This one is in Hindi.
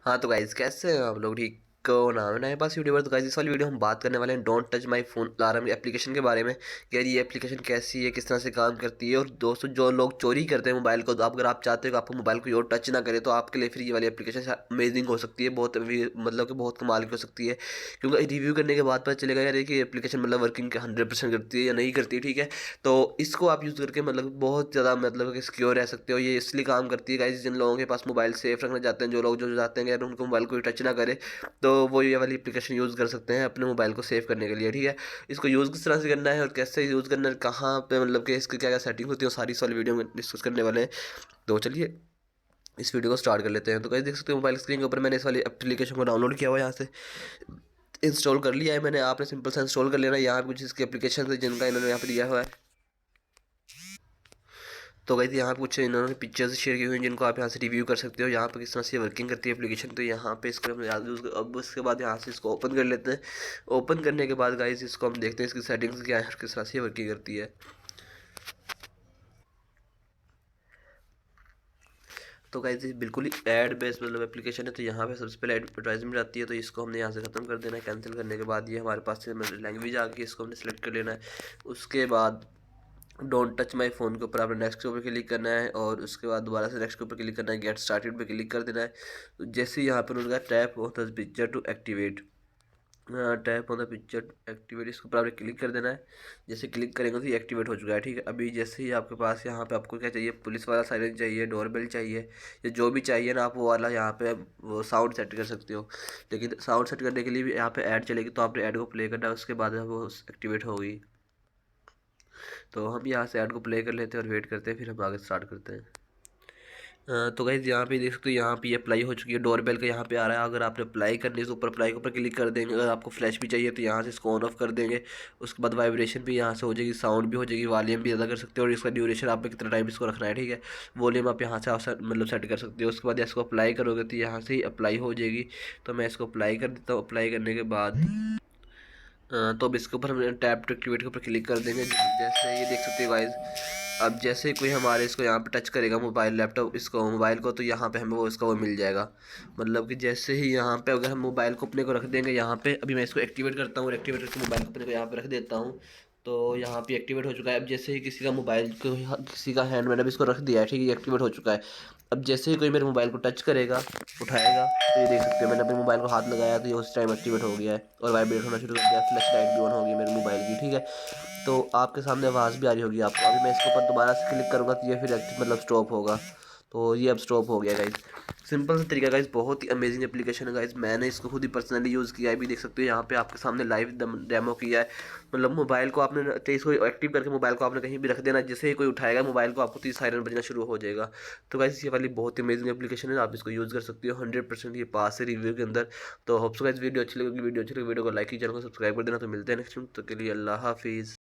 हाँ तो गाइज कैसे हैं आप लोग? ठीक को नाम है नए पास यूट्यूबर। तो गाइज इस वाली वीडियो हम बात करने वाले हैं don't touch my phone alarm application के बारे में कि यार ये एप्लीकेशन कैसी है, किस तरह से काम करती है। और दोस्तों जो लोग चोरी करते हैं मोबाइल को, तो अगर आप चाहते हो कि आपको मोबाइल को और टच ना करे तो आपके लिए फिर ये वाली एप्लीकेशन अमेजिंग हो सकती है, बहुत मतलब कि बहुत कमाल की हो सकती है। क्योंकि रिव्यू करने के बाद पता चलेगा यार कि एप्लीकेशन मतलब वर्किंग 100% करती है या नहीं करती है, ठीक है। तो इसको आप यूज़ करके मतलब बहुत ज़्यादा मतलब कि सिक्योर रह सकते हो। ये इसलिए काम करती है गाइस, जिन लोगों के पास मोबाइल सेफ रखना चाहते हैं, जो लोग जो चाहते हैं कि यार उनको मोबाइल कोई टच ना करे, तो वो ये वाली एप्लीकेशन यूज़ कर सकते हैं अपने मोबाइल को सेव करने के लिए, ठीक है। इसको यूज़ किस तरह से करना है और कैसे यूज़ करना है, कहाँ पे मतलब कि इसकी क्या क्या सेटिंग होती है, वो सारी इस वाली वीडियो में डिस्कस करने वाले हैं। तो चलिए इस वीडियो को स्टार्ट कर लेते हैं। तो गाइस देख सकते हो मोबाइल स्क्रीन के ऊपर मैंने इस वाली एप्लीकेशन को डाउनलोड किया हुआ है, यहाँ से इंस्टॉल कर लिया है मैंने। आपने सिंपल सा इंस्टॉल कर लेना है। यहाँ पे कुछ इसकी एप्लीकेशन है जिनका इन्होंने यहाँ पे दिया हुआ है। तो गाइस यहाँ पे कुछ इन्होंने पिक्चर्स शेयर की हुई हैं जिनको आप यहाँ से रिव्यू कर सकते हो, यहाँ पे किस तरह से वर्किंग करती है एप्लीकेशन। तो यहाँ पे इसको हम याद यूज़ अब उसके बाद यहाँ से इसको ओपन कर लेते हैं। ओपन करने के बाद गाइस इसको हम देखते हैं इसकी सेटिंग्स क्या है और किस तरह से वर्किंग करती है। तो गाइस ये बिल्कुल ही ऐड बेस्ड मतलब एप्लीकेशन है। तो यहाँ पे सबसे पहले एडवर्टाइजमेंट आती है, तो इसको हमने यहाँ से ख़त्म कर देना है। कैंसिल करने के बाद ये हमारे पास से लैंग्वेज आ गई, इसको हमने सेलेक्ट कर लेना है। उसके बाद डोंट टच माई फ़ोन के ऊपर आपने नेक्स्ट के ऊपर क्लिक करना है और उसके बाद दोबारा से नेक्स्ट के ऊपर क्लिक करना है, गेट स्टार्टेड पे क्लिक कर देना है। तो जैसे ही यहाँ पर उनका टैप होता है picture to activate, tap on the picture activate, इसके ऊपर आपने क्लिक कर देना है। जैसे क्लिक करेंगे तो ये एक्टिवेट हो चुका है, ठीक है। अभी जैसे ही आपके पास यहाँ पे आपको क्या चाहिए, पुलिस वाला साइरन चाहिए, डोरबेल चाहिए, या जो भी चाहिए ना आप वो वाला यहाँ पे वो साउंड सेट कर सकते हो। लेकिन साउंड सेट करने के लिए भी यहाँ पे ऐड चलेगी, तो आपने ऐड को प्ले करना है, उसके बाद वो एक्टिवेट होगी। तो हम यहाँ से ऐड को प्ले कर लेते हैं और वेट करते हैं, फिर हम आगे स्टार्ट करते हैं। तो गाइज़ यहाँ पे देख सकते हो, यहाँ पे ये अप्लाई हो चुकी है। डोरबेल का यहाँ पे आ रहा है, अगर आपने अप्लाई करनी है तो ऊपर अप्लाई के ऊपर क्लिक कर देंगे। अगर आपको फ्लैश भी चाहिए तो यहाँ से इसको ऑन ऑफ कर देंगे। उसके बाद वाइब्रेशन भी यहाँ से हो जाएगी, साउंड भी हो जाएगी, वॉल्यूम भी ज़्यादा कर सकते हो, और इसका ड्यूरेशन आपने कितना टाइम इसको रखना है, ठीक है। वॉल्यूम आप यहाँ से मतलब सेट कर सकते हो। उसके बाद इसको अप्लाई करोगे तो यहाँ से ही अप्लाई हो जाएगी। तो मैं इसको अप्लाई कर देता हूँ। अप्लाई करने के बाद तो अब इसके ऊपर हम टैप टू एक्टिवेट के ऊपर क्लिक कर देंगे। जैसे ये देख सकते हो गाइज, अब जैसे ही कोई हमारे इसको यहाँ पे टच करेगा मोबाइल लैपटॉप इसको मोबाइल को, तो यहाँ पे हमें वो इसका वो मिल जाएगा। मतलब कि जैसे ही यहाँ पे अगर हम मोबाइल को अपने को रख देंगे यहाँ पे, अभी मैं इसको एक्टिवेट करता हूँ, एक्टिवेट करके मोबाइल को अपने को यहाँ पे रख देता हूँ। तो यहाँ पे एक्टिवेट हो चुका है। अब जैसे ही किसी का मोबाइल को किसी का हैंड मैंने अभी इसको रख दिया है, ठीक है, एक्टिवेट हो चुका है। अब जैसे ही कोई मेरे मोबाइल को टच करेगा, उठाएगा, तो ये देख सकते हो मैंने अपने मोबाइल को हाथ लगाया तो ये उस टाइम एक्टिवेट हो गया है और वाइब्रेट होना शुरू कर दिया, फ्लैश लाइट भी ऑन हो गई मेरे मोबाइल की, ठीक है। तो आपके सामने आवाज़ भी आ रही होगी आपको। अभी मैं इसके ऊपर दोबारा से क्लिक करूँगा तो ये फिर मतलब स्टॉप होगा। तो ये अब स्टॉप हो गया गाइज। सिंपल सा तरीका गाइज, बहुत ही अमेजिंग एप्लीकेशन है गाइज। मैंने इसको खुद ही पर्सनली यूज़ किया है, भी देख सकते हो यहाँ पे आपके सामने लाइव डेमो किया है। मतलब मोबाइल को आपने तो इसको एक्टिव करके मोबाइल को आपने कहीं भी रख देना, जैसे ही कोई उठाएगा मोबाइल को आपको तो ये सायरन बजना शुरू हो जाएगा। तो गाइज ये वाली बहुत ही अमेजिंग एप्लीकेशन है, आप इसको यूज़ कर सकते हो। 100% ये पास है रिव्यू के अंदर। तो होप्स गाइज वीडियो अच्छी लगी, वीडियो अच्छी लगी वीडियो को लाइक की, चैनल को सब्सक्राइब कर देना। तो मिलते हैं नेक्स्ट, तो के लिए अल्लाह हाफिज़।